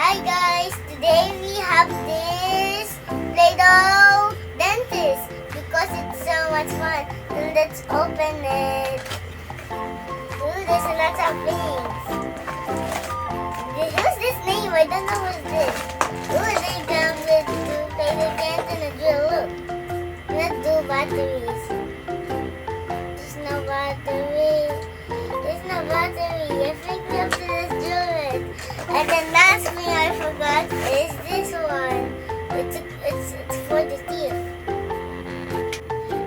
Hi guys, today we have this PlayDoh dentist because it's so much fun. So let's open it. Ooh, there's a lot of things. Who's this name? I don't know who's this. Ooh, they come with two PlayDoh cans and a drill. Look, not two batteries. There's no battery. There's no battery. I think we have to just drill it. And the last thing I forgot is this one. It's for the teeth.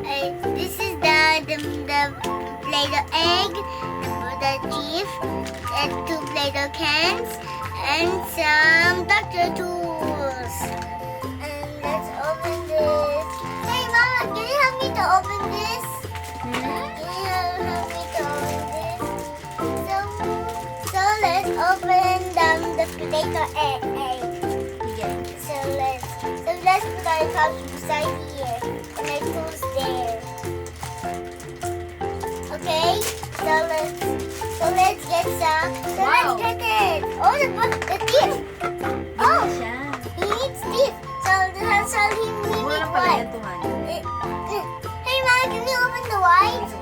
And this is the PlayDoh egg, the teeth, and two PlayDoh cans, and some doctor tools. And let's open this. Hey Mama, can you help me to open this? Can you help me to open this? So let's open the PlayDoh egg. So let's put our cups beside here and our tools there. Okay, so let's get some. So let's get it. Oh, the teeth. Oh, he needs teeth. So he needs white. Hey Mama, can you open the white?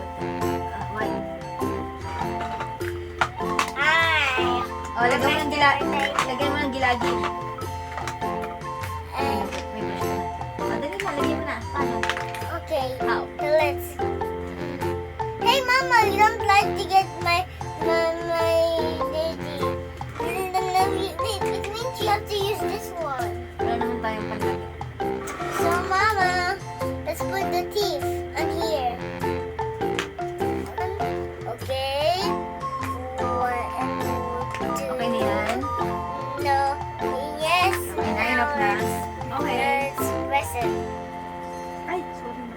Oh, lagyan mo ng gilagi. Madali na, lagyan mo na. Paano? Okay, How? so let's. Hey Mama, you don't like to get my dirty. It means you have to use this one. Wala naman tayong panlagyan. So Mama, let's put the teeth on here. Okay. 1 and 2. Okay na yan? No. Yes. Okay na, enough na. Okay. Let's press it. Ay, sorry na.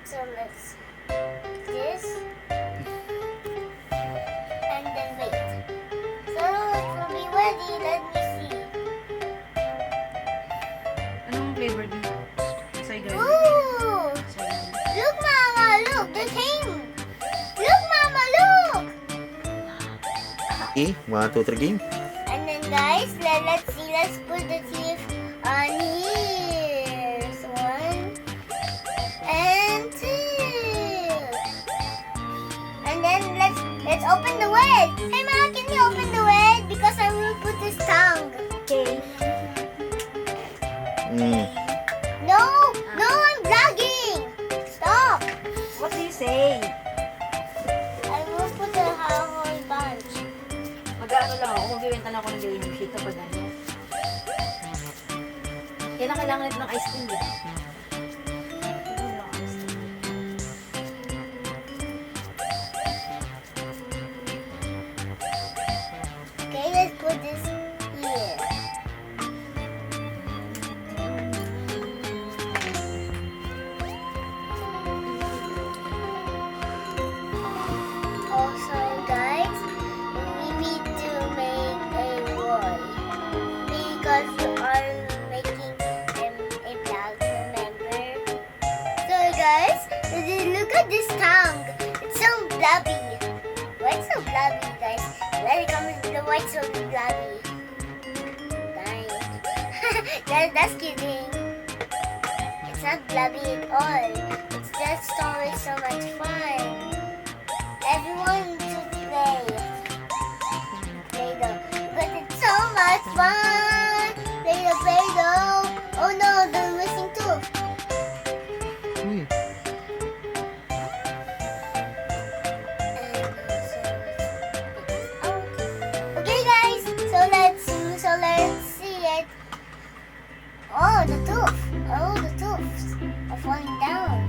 So let's this and then wait. So it will be ready. Let me see. Anong flavor din? Soy guys. Ooh! Look, Mama! Look! The came! Look, Mama! Look! Okay, 1, 2, 3 game. And then guys, let's see. Let's put the teeth on here. So 1 and 2. And then let's open the wedge. Hey Mama, can you open the wedge? Because I will put this tongue. Okay. No, I'm vlogging. Stop. What do you say? I will put the whole bunch. Mag-ano lang ako, magbibenta lang ako ng gawin ng shake kapag ano. Yan ang kailangan nito ng ice cream, di ba? Okay, let's put this here. Also, guys, we need to make a wall because we are making a vlog, remember? So, guys, look at this tongue. It's so blobby. Why it's so blobby, guys? Let it come with the white so blobby. Dang. That's kidding. It's not blobby at all. It's just always so much fun. Everyone should play PlayDoh. But it's so much fun. PlayDoh. Oh no, the missing tooth. Okay guys, so let's see it. Oh, the tooth. Oh, the tooths are falling down.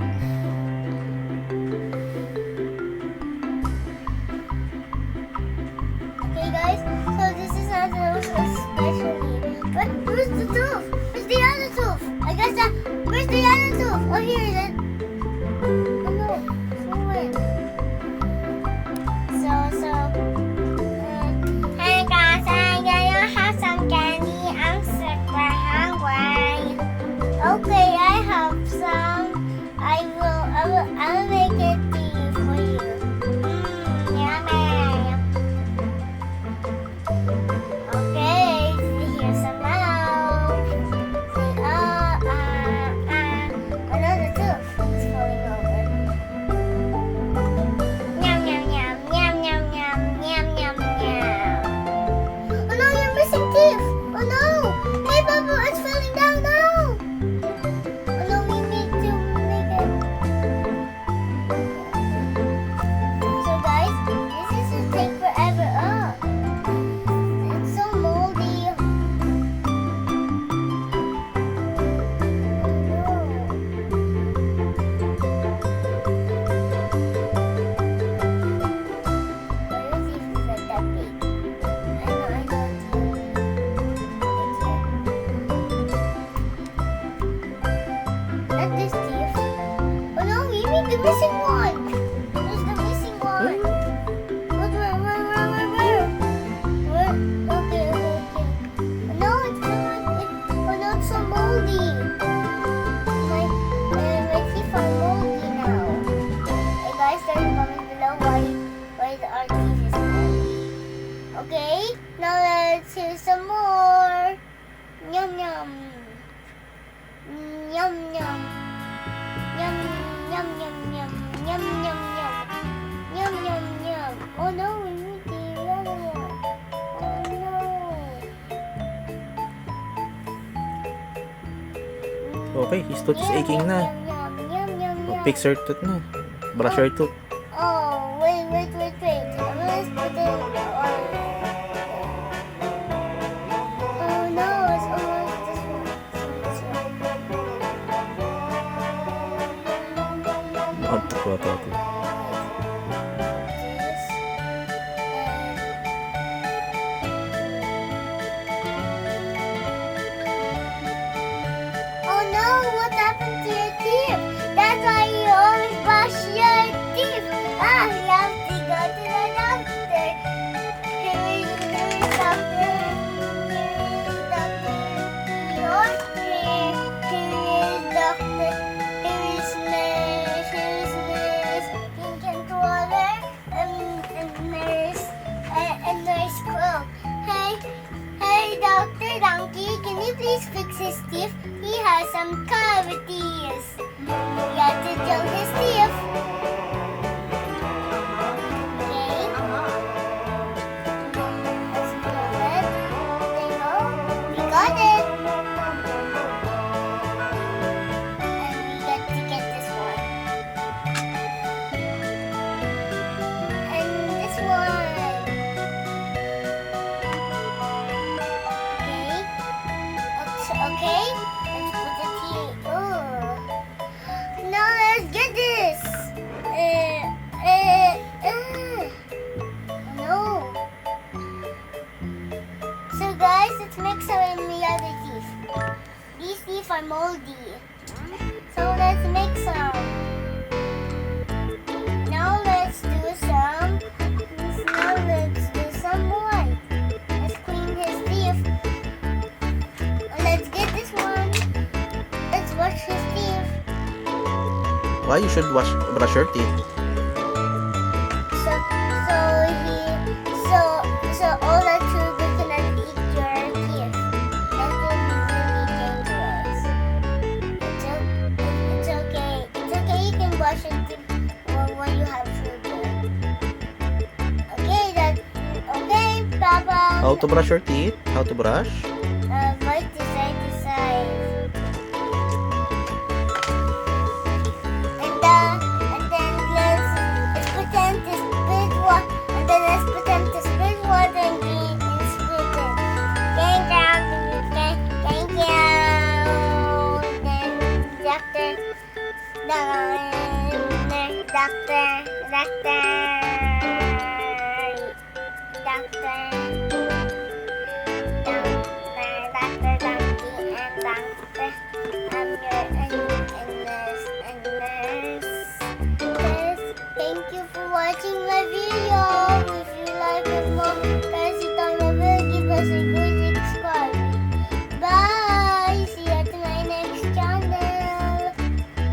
the missing one. Where's the missing one? Where? Okay. No, it's not. Oh no, it's so moldy. My teeth are moldy now. Hey guys, tell me comment below why our teeth is moldy. Okay, now let's hear some more. Yum yum. Yum yum. Yum yum yum yum yum yum yum. Yum yum yum. Oh no, we need the other one. Oh no. Okay, his tooth is aching na. Oh, fix her tooth na. Brush her tooth. Oh, wait. I'm gonna put it on. Oh no, it's almost this one. Okay. Oh no, what happened to your teeth? That's why you always brush your teeth. You have to go to the doctor. Here is doctor. Your hair. Here is doctor. Here is nurse. Pink controller. And nurse Crow. Hey, Dr. Donkey, can you please fix his teeth? He has some cavities. We have to drill his teeth. Okay. Let's drill it. There you go. We got it. And we got to get this one. And this one. Okay, let's put it here. Oh, now let's get this. No. So guys, let's make some other teeth. These teeth are moldy. So let's make some. Now let's do some. Now let's do some more. Let's clean his teeth. Let's get this one. Let's wash his teeth. Why you should brush your teeth? So all the children cannot eat your teeth. That's really dangerous. It's okay. It's okay. You can brush your teeth when you have children. Okay, Papa. How to brush your teeth? How to brush? Right to side to side. And then let's pretend to spit water. And then let's pretend to spit water and spit it. Thank you. Then doctor. Thank you for watching my video.